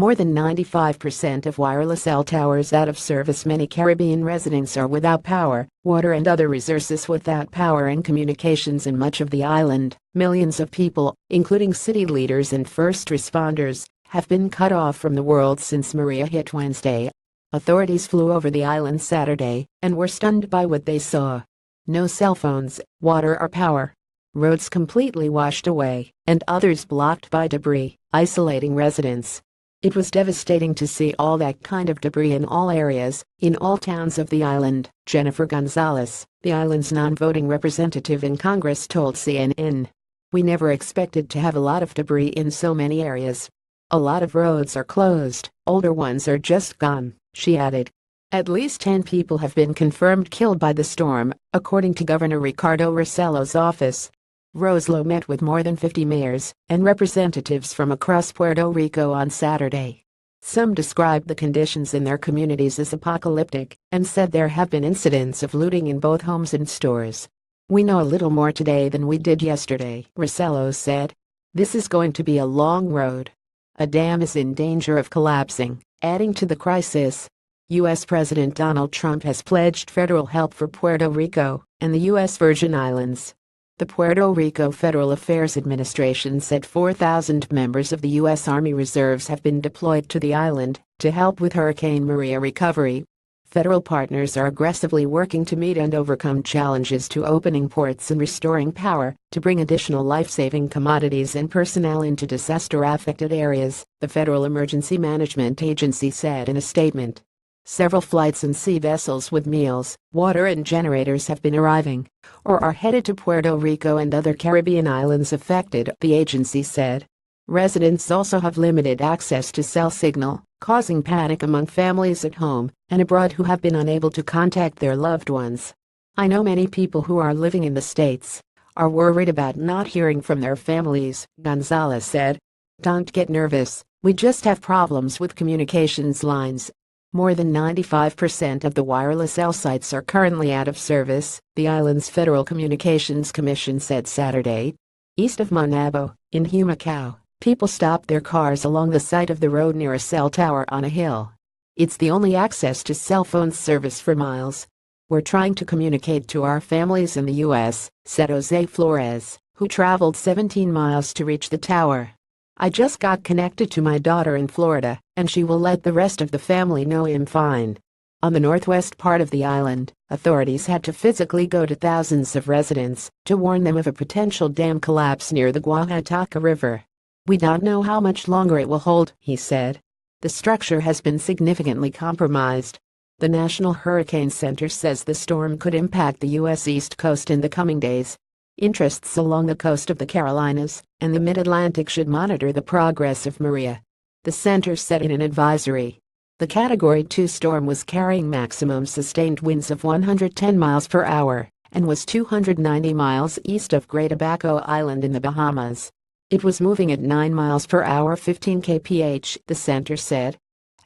More than 95% of wireless cell towers out of service. Many Caribbean residents are without power, water and other resources without power and communications in much of the island. Millions of people, including city leaders and first responders, have been cut off from the world since Maria hit Wednesday. Authorities flew over the island Saturday and were stunned by what they saw. No cell phones, water or power. Roads completely washed away, and others blocked by debris, isolating residents. It was devastating to see all that kind of debris in all areas, in all towns of the island, Jennifer Gonzalez, the island's non-voting representative in Congress, told CNN. We never expected to have a lot of debris in so many areas. A lot of roads are closed, older ones are just gone, she added. At least 10 people have been confirmed killed by the storm, according to Governor Ricardo Rossello's office. Rossello met with more than 50 mayors and representatives from across Puerto Rico on Saturday. Some described the conditions in their communities as apocalyptic and said there have been incidents of looting in both homes and stores. We know a little more today than we did yesterday, Rossello said. This is going to be a long road. A dam is in danger of collapsing, adding to the crisis. U.S. President Donald Trump has pledged federal help for Puerto Rico and the U.S. Virgin Islands. The Puerto Rico Federal Affairs Administration said 4,000 members of the U.S. Army Reserves have been deployed to the island to help with Hurricane Maria recovery. Federal partners are aggressively working to meet and overcome challenges to opening ports and restoring power, to bring additional life-saving commodities and personnel into disaster-affected areas, the Federal Emergency Management Agency said in a statement. Several flights and sea vessels with meals, water and generators have been arriving, or are headed to Puerto Rico and other Caribbean islands affected, the agency said. Residents also have limited access to cell signal, causing panic among families at home and abroad who have been unable to contact their loved ones. I know many people who are living in the States are worried about not hearing from their families, Gonzalez said. Don't get nervous, we just have problems with communications lines. More than 95% of the wireless cell sites are currently out of service, the island's Federal Communications Commission said Saturday. East of Manabo, in Humacao, people stopped their cars along the side of the road near a cell tower on a hill. It's the only access to cell phone service for miles. We're trying to communicate to our families in the U.S., said Jose Flores, who traveled 17 miles to reach the tower. I just got connected to my daughter in Florida, and she will let the rest of the family know I'm fine. On the northwest part of the island, authorities had to physically go to thousands of residents to warn them of a potential dam collapse near the Oaxaca River. We don't know how much longer it will hold, he said. The structure has been significantly compromised. The National Hurricane Center says the storm could impact the U.S. East Coast in the coming days. Interests along the coast of the Carolinas and the Mid-Atlantic should monitor the progress of Maria. The center said in an advisory. The Category 2 storm was carrying maximum sustained winds of 110 miles per hour and was 290 miles east of Great Abaco Island in the Bahamas. It was moving at 9 miles per hour 15 kph, the center said.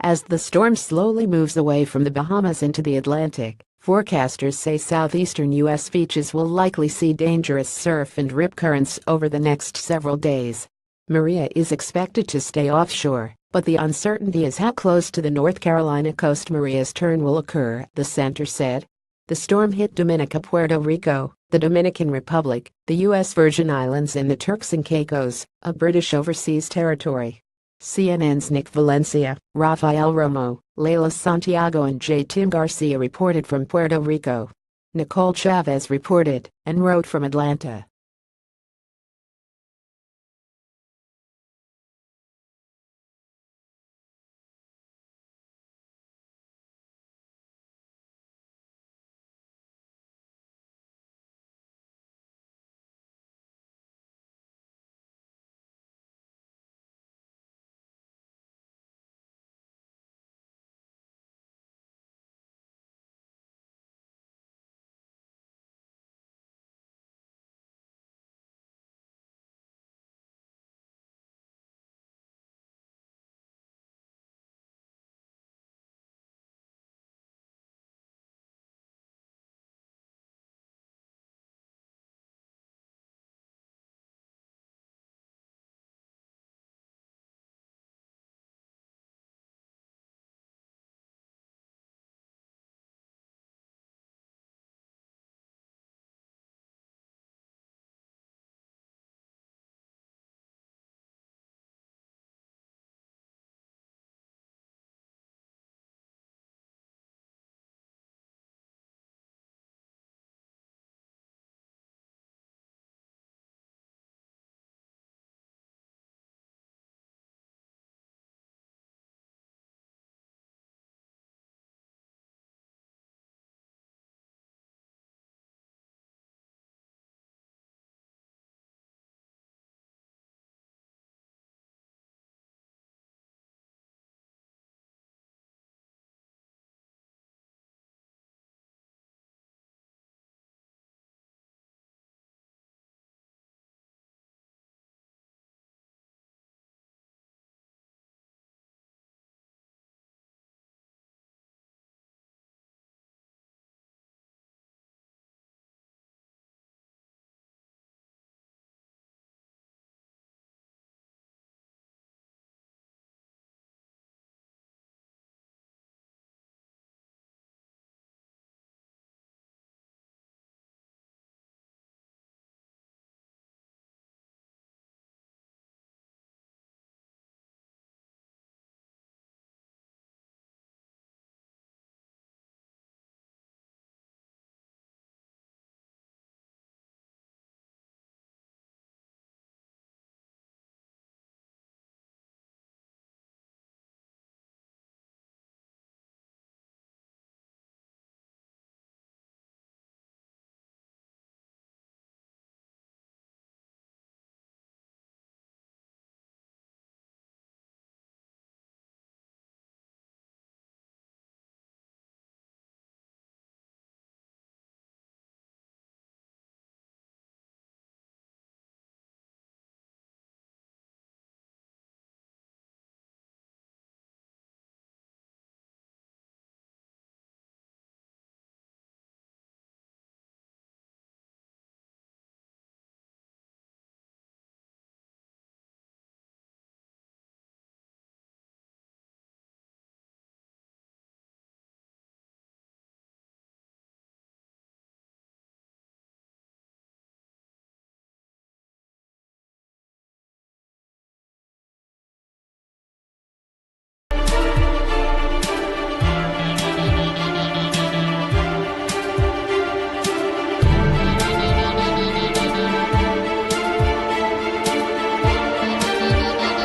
As the storm slowly moves away from the Bahamas into the Atlantic, forecasters say southeastern U.S. beaches will likely see dangerous surf and rip currents over the next several days. Maria is expected to stay offshore, but the uncertainty is how close to the North Carolina coast Maria's turn will occur, the center said. The storm hit Dominica, Puerto Rico, the Dominican Republic, the U.S. Virgin Islands and the Turks and Caicos, a British overseas territory. CNN's Nick Valencia, Rafael Romo, Leila Santiago and J. Tim Garcia reported from Puerto Rico. Nicole Chavez reported and wrote from Atlanta.